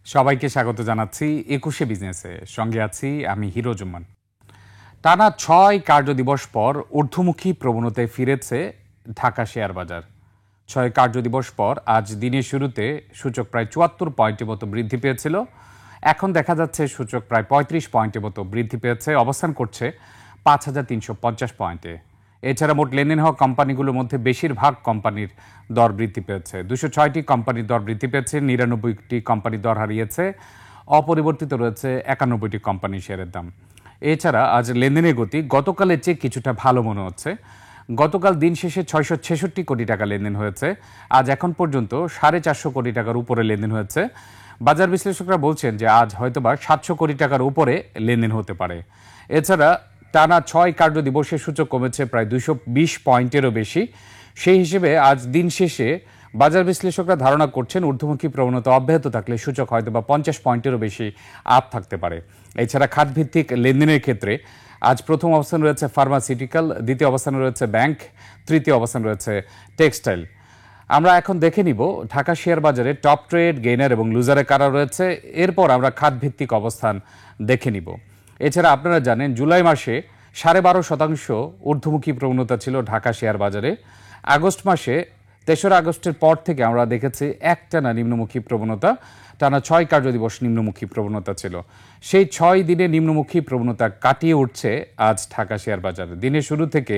সবাইকে স্বাগত জানাচ্ছি ২১শে বিজনেসে। সঙ্গে আছি আমি হিরোজুম্মান। টানা ৬ কার্যদিবস পর ঊর্ধ্বমুখী প্রবণতায় ফিরেছে ঢাকা শেয়ার বাজার। ৬ কার্যদিবস পর আজ দিনের শুরুতে সূচক প্রায় ৭৪ পয়েন্টের মতো বৃদ্ধি পেয়েছিল। এখন দেখা যাচ্ছে সূচক প্রায় ৩৫ পয়েন্টের মতো বৃদ্ধি পেয়েছে, অবস্থান করছে ৫,৩৫০ পয়েন্টে। এছাড়া মোট লেনদেন হওয়া কোম্পানিগুলোর মধ্যে বেশিরভাগ কোম্পানির দর বৃদ্ধি পেয়েছে। ২০৬টি কোম্পানির দর বৃদ্ধি পেয়েছে, ৯৯টি কোম্পানির দর হারিয়েছে, অপরিবর্তিত রয়েছে ৯১টি কোম্পানির শেয়ারের দাম। এছাড়া আজ লেনদেনের গতি গতকালের চেয়ে কিছুটা ভালো মনে হচ্ছে। গতকাল দিন শেষে ৬৬৬ কোটি টাকা লেনদেন হয়েছে, আজ এখন পর্যন্ত ৪৫০ কোটি টাকার উপরে লেনদেন হয়েছে। বাজার বিশ্লেষকরা বলছেন যে আজ হয়তোবা ৭০০ কোটি টাকার উপরে লেনদেন হতে পারে। এছাড়া টানা ৬ কার্যদিবসে সূচক কমেছে প্রায় ২২০ পয়েন্টেরও বেশি। সেই হিসেবে আজ দিন শেষে বাজার বিশ্লেষকরা ধারণা করছেন ঊর্ধ্বমুখী প্রবণতা অব্যাহত থাকলে সূচক হয়তোবা ৫০ পয়েন্টেরও বেশি আপ থাকতে পারে। এছাড়া খাতভিত্তিক লেনদেনের ক্ষেত্রে আজ প্রথম অবস্থান রয়েছে ফার্মাসিউটিক্যাল, দ্বিতীয় অবস্থানে রয়েছে ব্যাংক, তৃতীয় অবস্থান রয়েছে টেক্সটাইল। আমরা এখন দেখে নিব ঢাকা শেয়ার বাজারে টপ ট্রেড, গেইনার এবং লুজারে কারা রয়েছে। এরপর আমরা খাতভিত্তিক অবস্থান দেখে নিব। এছাড়া আপনারা জানেন জুলাই মাসে ১২.৫% ঊর্ধ্বমুখী প্রবণতা ছিল ঢাকা শেয়ার বাজারে। আগস্ট মাসে ৩রা আগস্টের পর থেকে আমরা দেখেছি একটানা নিম্নমুখী প্রবণতা, টানা ৬ কার্যদিবস নিম্নমুখী প্রবণতা ছিল। সেই ৬ দিনে নিম্নমুখী প্রবণতা কাটিয়ে উঠছে আজ ঢাকা শেয়ার বাজার। দিনের শুরু থেকে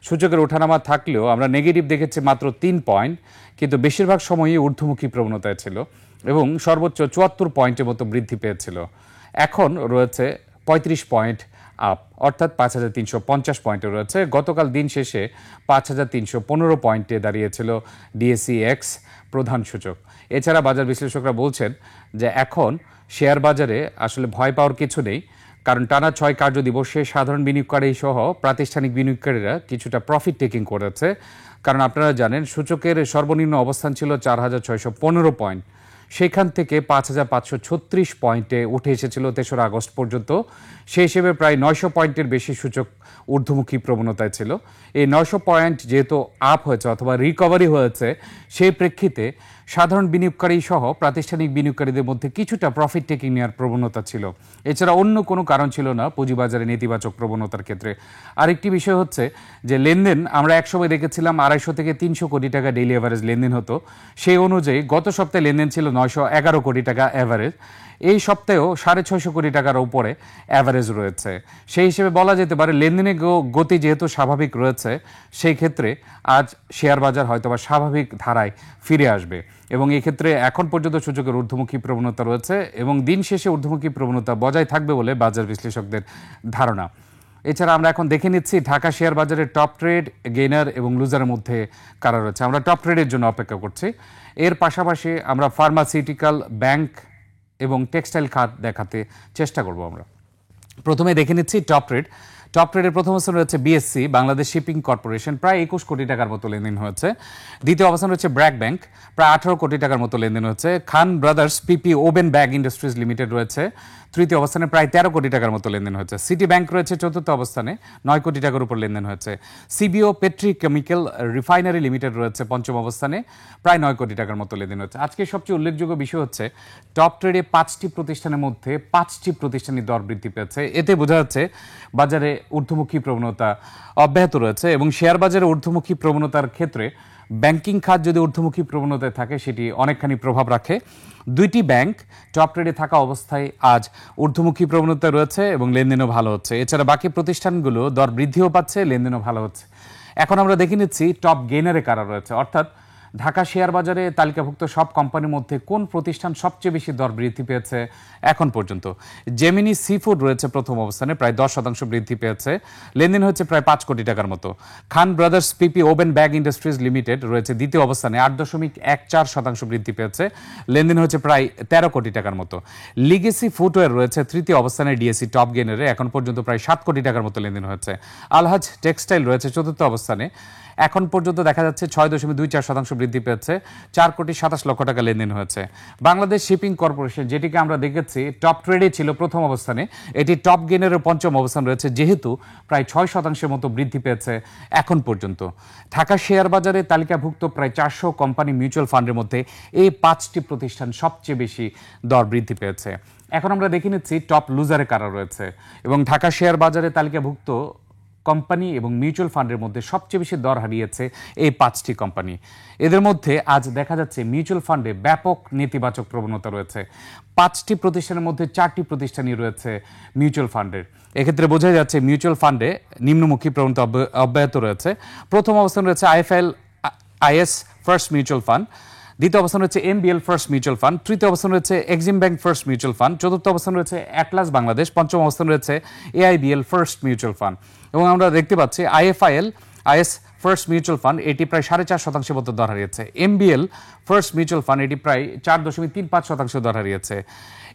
সূচকের ওঠানামা থাকলেও আমরা নেগেটিভ দেখেছি মাত্র ৩ পয়েন্ট, কিন্তু বেশিরভাগ সময়ই ঊর্ধ্বমুখী প্রবণতায় ছিল এবং সর্বোচ্চ ৭৪ পয়েন্টের মতো বৃদ্ধি পেয়েছিল। এখন রয়েছে ৩৫ পয়েন্ট আপ, অর্থাৎ ৫,৩৫০ পয়েন্টে রয়েছে। গতকাল দিন শেষে ৫,৩১৫ পয়েন্টে দাঁড়িয়েছিল ডিএসই এক্স প্রধান সূচক। এছাড়া বাজার বিশ্লেষকরা বলছেন যে এখন শেয়ার বাজারে আসলে ভয় পাওয়ার কিছু নেই, কারণ টানা ৬ কার্যদিবসে সাধারণ বিনিয়োগকারী সহ প্রাতিষ্ঠানিক বিনিয়োগকারীরা কিছুটা প্রফিট টেকিং করেছে। কারণ আপনারা জানেন সূচকের সর্বনিম্ন অবস্থান ছিল ৪,৬১৫ পয়েন্ট, সেখান থেকে ৫,৫৩৬ পয়েন্টে উঠে এসেছিল ৩রা আগস্ট পর্যন্ত। সেই হিসেবে প্রায় ৯০০ পয়েন্টের বেশি সূচক ঊর্ধ্বমুখী প্রবণতায় ছিল। এই ৯০০ পয়েন্ট যেহেতু আপ হয়েছে অথবা রিকভারি হয়েছে, সেই প্রেক্ষিতে সাধারণ বিনিয়োগকারী সহ প্রাতিষ্ঠানিক বিনিয়োগকারীদের মধ্যে কিছুটা প্রফিট টেকিং নেওয়ার প্রবণতা ছিল। এছাড়া অন্য কোনো কারণ ছিল না পুঁজিবাজারে নেতিবাচক প্রবণতার ক্ষেত্রে। আরেকটি বিষয় হচ্ছে যে লেনদেন আমরা একসময় দেখেছিলাম ২৫০ থেকে ৩০০ কোটি টাকা ডেইলি অ্যাভারেজ লেনদেন হতো। সেই অনুযায়ী গত সপ্তাহে লেনদেন ছিল ৯১১ কোটি টাকা অ্যাভারেজ। এই সপ্তাহেও ৬৫০ কোটি টাকার উপরে অ্যাভারেজ রয়েছে। সেই হিসেবে বলা যেতে পারে লেনদেনের গতি যেহেতু স্বাভাবিক রয়েছে, সেই ক্ষেত্রে আজ শেয়ার বাজার হয়তোবা স্বাভাবিক ধারায় ফিরে আসবে এবং এই ক্ষেত্রে এখন পর্যন্ত সূচকের ঊর্ধ্বমুখী প্রবণতা রয়েছে এবং দিন শেষে ঊর্ধ্বমুখী প্রবণতা বজায় থাকবে বলে বাজার বিশ্লেষকদের ধারণা। এছাড়া আমরা এখন দেখে নিচ্ছি ঢাকা শেয়ার বাজারের টপ ট্রেড, গেইনার এবং লুজারের মধ্যে কারা রয়েছে। আমরা টপ ট্রেডের জন্য অপেক্ষা করছি। এর পাশাপাশি আমরা ফার্মাসিউটিক্যাল, ব্যাংক এবং টেক্সটাইল খাত দেখাতে চেষ্টা করব। আমরা প্রথমে দেখে নিচ্ছি টপ ট্রেড। টপ ট্রেডের প্রথম অবস্থান রয়েছে বিএসসি, বাংলাদেশ শিপিং কর্পোরেশন, প্রায় ২১ কোটি টাকার মতো লেনদেন হয়েছে। দ্বিতীয় অবস্থান রয়েছে ব্র্যাক ব্যাংক, প্রায় ১৮ কোটি টাকার মতো লেনদেন হয়েছে। খান ব্রাদার্স পিপি ওবেন ব্যাগ ইন্ডাস্ট্রিজ লিমিটেড রয়েছে তৃতীয় অবস্থানে, প্রায় ১৩ কোটি টাকার মতো লেনদেন হয়েছে। সিটি ব্যাংক রয়েছে চতুর্থ অবস্থানে, ৯ কোটি টাকার উপর লেনদেন হয়েছে। সিবিও পেট্রিকেমিক্যাল রিফাইনারি লিমিটেড রয়েছে পঞ্চম অবস্থানে, প্রায় ৯ কোটি টাকার মতো লেনদেন হচ্ছে। আজকে সবচেয়ে উল্লেখযোগ্য বিষয় হচ্ছে টপ ট্রেডে ৫টি প্রতিষ্ঠানের মধ্যে ৫টি প্রতিষ্ঠানের দর বৃদ্ধি পেয়েছে। এতে বোঝা যাচ্ছে বাজারে ঊর্ধ্বমুখী প্রবণতা অব্যাহত রয়েছে এবং শেয়ার বাজারে ঊর্ধ্বমুখী প্রবণতার ক্ষেত্রে ব্যাংকিং খাত যদি ঊর্ধ্বমুখী প্রবণতায় থাকে সেটি অনেকখানি প্রভাব রাখে। ২টি ব্যাংক টপ ট্রেডে থাকা অবস্থায় আজ ঊর্ধ্বমুখী প্রবণতা রয়েছে এবং লেনদেনও ভালো হচ্ছে। এছাড়া বাকি প্রতিষ্ঠানগুলো দর বৃদ্ধিও পাচ্ছে, লেনদেনও ভালো হচ্ছে। এখন আমরা দেখে নিচ্ছি টপ গেইনারে কারা রয়েছে, অর্থাৎ ঢাকা শেয়ার বাজারে তালিকাভুক্ত সব কোম্পানির মধ্যে কোন প্রতিষ্ঠান সবচেয়ে বেশি দর বৃদ্ধি পেয়েছে এখন পর্যন্ত। জেমিনি সি ফুড রয়েছে প্রথম অবস্থানে, প্রায় ১০% বৃদ্ধি পেয়েছে, লেনদেন হচ্ছে প্রায় ৫ কোটি টাকার মতো। খান ব্রাদার্স পিপি ওবেন ব্যাগ ইন্ডাস্ট্রিজ লিমিটেড রয়েছে দ্বিতীয় অবস্থানে, ৮.১৪% বৃদ্ধি পেয়েছে, লেনদেন হচ্ছে প্রায় ১৩ কোটি টাকার মতো। লিগেসি ফুটওয়্যার রয়েছে তৃতীয় অবস্থানে ডিএসি টপ গেইনারে, এখন পর্যন্ত প্রায় ৭ কোটি টাকার মতো লেনদেন হয়েছে। আলহাজ টেক্সটাইল রয়েছে চতুর্থ অবস্থানে, এখন পর্যন্ত দেখা যাচ্ছে 6.24% বৃদ্ধি পেয়েছে, 4,27,00,000 টাকা লেনদেন হয়েছে। বাংলাদেশ শিপিং কর্পোরেশন, যেটিকে আমরা দেখেছি টপ ট্রেডে ছিল প্রথম অবস্থানে, এটি টপ গেইনারের পঞ্চম অবস্থান রয়েছে, যেহেতু প্রায় 6% মতো বৃদ্ধি পেয়েছে এখন পর্যন্ত। ঢাকা শেয়ার বাজারে তালিকাভুক্ত প্রায় 400 কোম্পানি মিউচুয়াল ফান্ডের মধ্যে এই 5টি প্রতিষ্ঠান সবচেয়ে বেশি দর বৃদ্ধি পেয়েছে। এখন আমরা দেখে নিচ্ছি টপ লুজারে কারা রয়েছে এবং ঢাকা শেয়ার বাজারে তালিকাভুক্ত কোম্পানি এবং মিউচুয়াল ফান্ডের মধ্যে সবচেয়ে বেশি দর হারিয়েছে এই 5টি কোম্পানি। এদের মধ্যে আজ দেখা যাচ্ছে মিউচুয়াল ফান্ডে ব্যাপক নেতিবাচক প্রবণতা রয়েছে। 5টি প্রতিষ্ঠানের মধ্যে 4টি প্রতিষ্ঠানই রয়েছে মিউচুয়াল ফান্ডের। এক্ষেত্রে বোঝা যাচ্ছে মিউচুয়াল ফান্ডে নিম্নমুখী প্রবণতা অব্যাহত রয়েছে। প্রথম অবস্থান রয়েছে IFL-IS ফার্স্ট মিউচুয়াল ফান্ড, দ্বিতীয় অবস্থান রয়েছে MBL ফার্স্ট মিউচুয়াল ফান্ড, তৃতীয় অবস্থান রয়েছে Exim bank first mutual fund, চতুর্থ অবস্থান রয়েছে অ্যাটলাস বাংলাদেশ, পঞ্চম অবস্থান রয়েছে AIBL ফার্স্ট মিউচুয়াল ফান্ড। এবং আমরা দেখতে পাচ্ছি IFIL-IS ফার্স্ট মিউচুয়াল ফান্ড এটি প্রায় 4.5% মতো দর হারিয়েছে। MBL ফার্স্ট মিউচুয়াল ফান্ড এটি প্রায় 4.35% দর হারিয়েছে।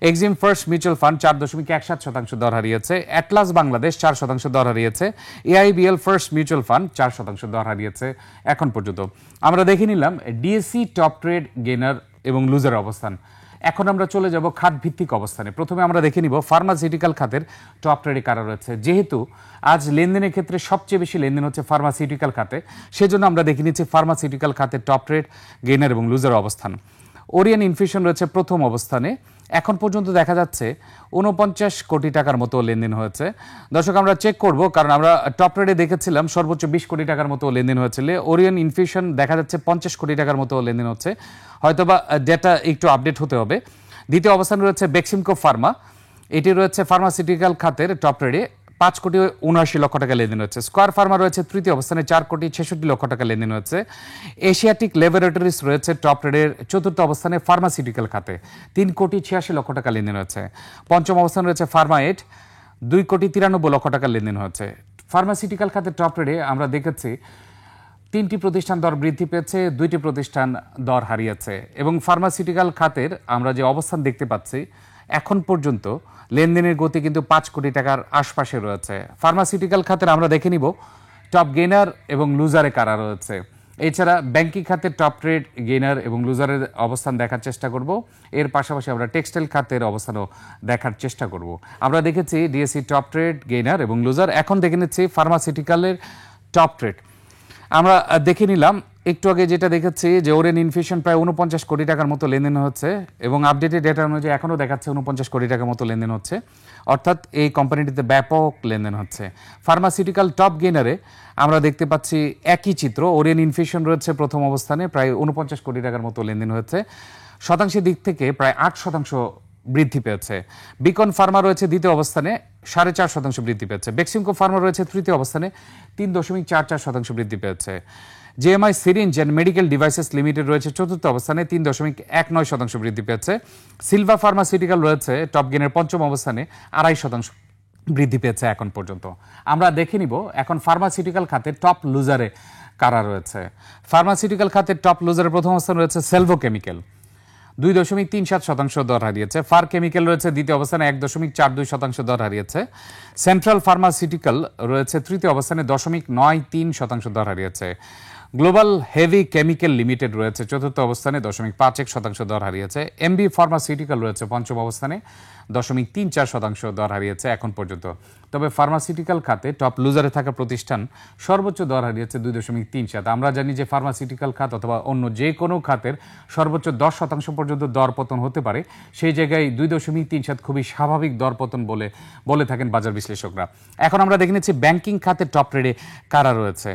এক্সিম ফার্স্ট মিউচুয়াল ফান্ড 4.17% দর হারিয়েছে। অ্যাটলাস বাংলাদেশ 4% দর হারিয়েছে। AIBL ফার্স্ট মিউচুয়াল ফান্ড 4% দর হারিয়েছে এখন পর্যন্ত। আমরা দেখে নিলাম ডিএসসি টপ ট্রেড গেইনার এবং লুজারের অবস্থান। এখন আমরা চলে যাব খাত ভিত্তিক অবস্থানে। প্রথমে আমরা দেখে নিব ফার্মাসিউটিক্যাল খাতের টপ ট্রেডে কারা রয়েছে। যেহেতু আজ লেনদেনের ক্ষেত্রে সবচেয়ে বেশি লেনদেন হচ্ছে ফার্মাসিউটিক্যাল খাতে, সেজন্য আমরা দেখে নিচ্ছি ফার্মাসিউটিক্যাল খাতের টপ ট্রেড গেইনার এবং লুজারের অবস্থান। ওরিয়েন্ট ইনফিউশন রয়েছে প্রথম অবস্থানে, এখন পর্যন্ত দেখা যাচ্ছে 49 কোটি টাকার মতো লেনদেন হয়েছে। দর্শক, আমরা চেক করব, কারণ আমরা টপ ট্রেডে দেখেছিলাম সর্বোচ্চ 20 কোটি টাকার মতো লেনদেন হয়েছিল। ওরিয়েন্ট ইনফিউশন দেখা যাচ্ছে 50 কোটি টাকার মতো লেনদেন হচ্ছে, হয়তোবা ডেটা একটু আপডেট হতে হবে। দ্বিতীয় অবস্থান রয়েছে বেক্সিমকো ফার্মা, এটি রয়েছে ফার্মাসিউটিক্যাল খাতের টপ ট্রেডে 5,79,00,000 টাকা লেনদেন হচ্ছে। স্কয়ার ফার্মা রয়েছে তৃতীয় অবস্থানে, 4,66,00,000 টাকা লেনদেন হচ্ছে। এশিয়াটিক ল্যাবরেটরিজ রয়েছে টপ ট্রেডের চতুর্থ অবস্থানে ফার্মাসিউটিক্যাল খাতে, 3,86,00,000 টাকা লেনদেন হচ্ছে। পঞ্চম অবস্থান রয়েছে ফার্মা-8, 2,93,00,000 টাকা লেনদেন হচ্ছে। ফার্মাসিউটিক্যাল খাতের টপ ট্রেডে আমরা দেখেছি 3টি প্রতিষ্ঠান দর বৃদ্ধি পেয়েছে, 2টি প্রতিষ্ঠান দর হারিয়েছে। এবং ফার্মাসিউটিক্যাল খাতের আমরা যে অবস্থান দেখতে পাচ্ছি, এখন পর্যন্ত লেনদেনের গতি কিন্তু 5 কোটি টাকার আশপাশে রয়েছে। ফার্মাসিউটিক্যাল খাতের আমরা দেখে নিব টপ গেইনার এবং লুজারে কারা রয়েছে। এছাড়া ব্যাংকিং খাতের টপ ট্রেড গেইনার এবং লুজারের অবস্থান দেখার চেষ্টা করব। এর পাশাপাশি আমরা টেক্সটাইল খাতের অবস্থানও দেখার চেষ্টা করব। আমরা দেখেছি ডিএসসি টপ ট্রেড গেইনার এবং লুজার, এখন দেখে নিচ্ছি ফার্মাসিউটিক্যালের টপ ট্রেড। আমরা দেখে নিলাম একটু আগে যেটা দেখেছি যে ওরিয়েন্ট ইনফিউশন প্রায় 49 কোটি টাকার মতো লেনদেন হচ্ছে এবং আপডেটেড ডেটা অনুযায়ী এখনও দেখাচ্ছে 49 কোটি টাকার মতো লেনদেন হচ্ছে, অর্থাৎ এই কোম্পানিটিতে ব্যাপক লেনদেন হচ্ছে। ফার্মাসিউটিক্যাল টপ গেইনারে আমরা দেখতে পাচ্ছি একই চিত্র। ওরিয়েন্ট ইনফিউশন রয়েছে প্রথম অবস্থানে, প্রায় 49 কোটি টাকার মতো লেনদেন হচ্ছে, শতাংশের দিক থেকে প্রায় 8% বৃদ্ধি পেয়েছে। বিকন ফার্মা রয়েছে দ্বিতীয় অবস্থানে, 4.5% বৃদ্ধি পেয়েছে। বেক্সিমকো ফার্মা রয়েছে তৃতীয় অবস্থানে, 3.44% বৃদ্ধি পেয়েছে। JMI syringe and medical devices limited রয়েছে চতুর্থ অবস্থানে, 3.19% বৃদ্ধি পেয়েছে। সিলভা ফার্মাসিউটিক্যাল রয়েছে টপ গেইনের পঞ্চম অবস্থানে, 2.5% বৃদ্ধি পেয়েছে এখন পর্যন্ত। আমরা দেখে নিব এখন ফার্মাসিউটিক্যাল খাতে টপ লুজারে কারা রয়েছে। ফার্মাসিউটিক্যাল খাতের টপ লুজারের প্রথম অবস্থানে রয়েছে সেলভো কেমিক্যাল, 2.37% দর হারিয়েছে। ফার কেমিক্যাল রয়েছে দ্বিতীয় অবস্থানে, 1.42% দর হারিয়েছে। সেন্ট্রাল ফার্মাসিউটিক্যাল রয়েছে তৃতীয় অবস্থানে, 0.93% দর হারিয়েছে। গ্লোবাল হেভি কেমিক্যাল লিমিটেড রয়েছে চতুর্থ অবস্থানে, 0.51% দর হারিয়েছে। এমবি ফার্মাসিউটিক্যাল রয়েছে পঞ্চম অবস্থানে, 0.34% দর হারিয়েছে এখন পর্যন্ত। তবে ফার্মাসিউটিক্যাল খাতে টপ লুজারে থাকা প্রতিষ্ঠান সর্বোচ্চ দর হারিয়েছে 2.37। আমরা জানি যে ফার্মাসিউটিক্যাল খাত অথবা অন্য যে কোনো খাতের সর্বোচ্চ 10% পর্যন্ত দর পতন হতে পারে, সেই জায়গায় 2.37 খুবই স্বাভাবিক দর পতন বলে থাকেন বাজার বিশ্লেষকরা। এখন আমরা দেখে নিচ্ছি ব্যাংকিং খাতের টপ ট্রেডে কারা রয়েছে।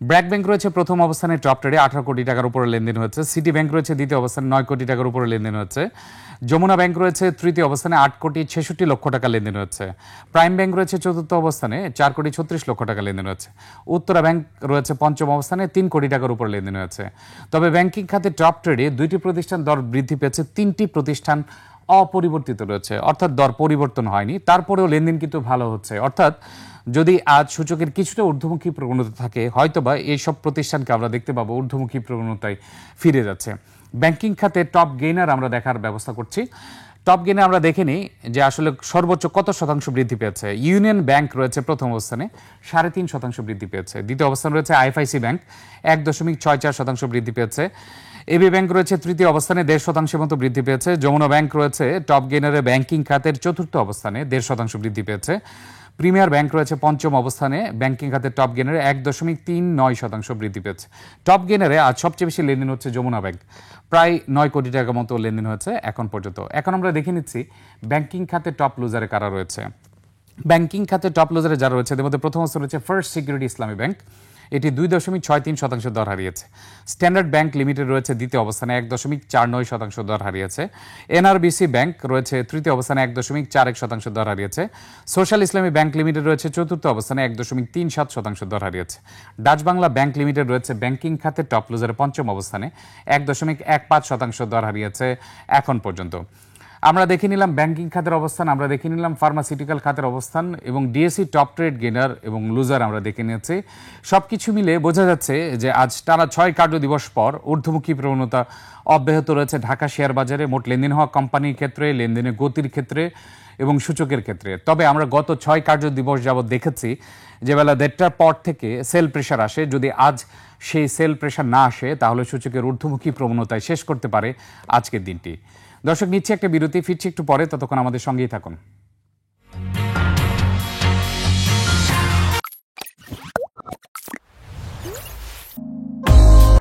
ব্র্যাক ব্যাংক রয়েছে প্রথম অবস্থানে টপ ট্রেডে, 18 কোটি টাকার উপরে লেনদেন হচ্ছে। সিটি ব্যাংক রয়েছে দ্বিতীয় অবস্থানে, 9 কোটি টাকার উপরে লেনদেন হচ্ছে। যমুনা ব্যাংক রয়েছে তৃতীয় অবস্থানে, 8,66,00,000 টাকা লেনদেন হচ্ছে। প্রাইম ব্যাংক রয়েছে চতুর্থ অবস্থানে, 4,36,00,000 টাকা লেনদেন হচ্ছে। উত্তরা ব্যাংক রয়েছে পঞ্চম অবস্থানে, 3 কোটি টাকার উপরে লেনদেন হচ্ছে। তবে ব্যাংকিং খাতে টপ ট্রেডে 2টি প্রতিষ্ঠান দর বৃদ্ধি পেয়েছে, 3টি প্রতিষ্ঠান অপরিবর্তিত রয়েছে, অর্থাৎ দর পরিবর্তন হয়নি, তারপরেও লেনদেন কিন্তু ভালো হচ্ছে। অর্থাৎ যদি আজ সূচকের কিছুটা ঊর্ধ্বমুখী প্রবণতা থাকে, হয়তোবা এইসব প্রতিষ্ঠানকে আমরা দেখতে পাবো ঊর্ধ্বমুখী প্রবণতায় ফিরে যাচ্ছে। ব্যাংকিং খাতে টপ গেইনার আমরা দেখার ব্যবস্থা করছি। টপ গেনে আমরা দেখে নিই যে আসলে সর্বোচ্চ কত শতাংশ বৃদ্ধি পেয়েছে। ইউনিয়ন ব্যাংক রয়েছে প্রথম অবস্থানে 3.5% বৃদ্ধি পেয়েছে। দ্বিতীয় অবস্থানে রয়েছে আইএফআইসি ব্যাংক 1.64% বৃদ্ধি পেয়েছে। এবি ব্যাংক রয়েছে তৃতীয় অবস্থানে 1.5% মতো বৃদ্ধি পেয়েছে। যমুনা ব্যাংক রয়েছে টপ গেনারে ব্যাংকিং খাতের চতুর্থ অবস্থানে 1.5% বৃদ্ধি পেয়েছে। প্রিমিয়ার ব্যাংক রয়েছে পঞ্চম অবস্থানে ব্যাংকিং খাতের টপ গেনারে 1.39% বৃদ্ধি পেয়েছে। টপ গেনারে আজ সবচেয়ে বেশি লেনদেন হচ্ছে যমুনা ব্যাংক, প্রায় 9 কোটি টাকা মতো লেনদেন হয়েছে এখন পর্যন্ত। এখন আমরা দেখে নিচ্ছি ব্যাংকিং খাতে টপ লুজারে কারা রয়েছে। ব্যাংকিং খাতে টপ লুজারে যারা রয়েছে এদের মধ্যে প্রথম অবস্থানে রয়েছে ফার্স্ট সিকিউরিটি ইসলামী ব্যাংক, এটি 2.63% দর হারিয়েছে। স্ট্যান্ডার্ড ব্যাংক লিমিটেড রয়েছে দ্বিতীয় অবস্থানে 1.49% দর হারিয়েছে। এনআরবিসি ব্যাংক রয়েছে তৃতীয় অবস্থানে 1.41% দর হারিয়েছে। সোশ্যাল ইসলামী ব্যাংক লিমিটেড রয়েছে চতুর্থ অবস্থানে 1.37% দর হারিয়েছে। ডাচ বাংলা ব্যাংক লিমিটেড রয়েছে ব্যাংকিং খাতে টপ লুজারে পঞ্চম অবস্থানে 1.15% দর হারিয়েছে এখন পর্যন্ত। আমরা দেখে নিলাম ব্যাংকিং খাতের অবস্থান, আমরা দেখে নিলাম ফার্মাসিউটিক্যাল খাতের অবস্থান এবং ডিএসসি টপ ট্রেড গেনার এবং লুজার আমরা দেখে নিয়েছি। সবকিছু মিলে বোঝা যাচ্ছে যে আজ টানা 6 কার্য দিবস পর ঊর্ধ্বমুখী প্রবণতা অব্যাহত রয়েছে ঢাকা শেয়ার বাজারে, মোট লেনদেন হওয়া কোম্পানির ক্ষেত্রে, লেনদেনের গতির ক্ষেত্রে এবং সূচকের ক্ষেত্রে। তবে আমরা গত 6 কার্য দিবস যাবৎ দেখেছি যে বেলা 1:30টার পর থেকে সেল প্রেশার আসে। যদি আজ সেই সেল প্রেশার না আসে তাহলে সূচকের ঊর্ধ্বমুখী প্রবণতায় শেষ করতে পারে আজকের দিনটি। দর্শক, নিচ্ছে একটা বিরতি, ফিরছি একটু পরে, ততক্ষণ আমাদের সঙ্গেই থাকুন।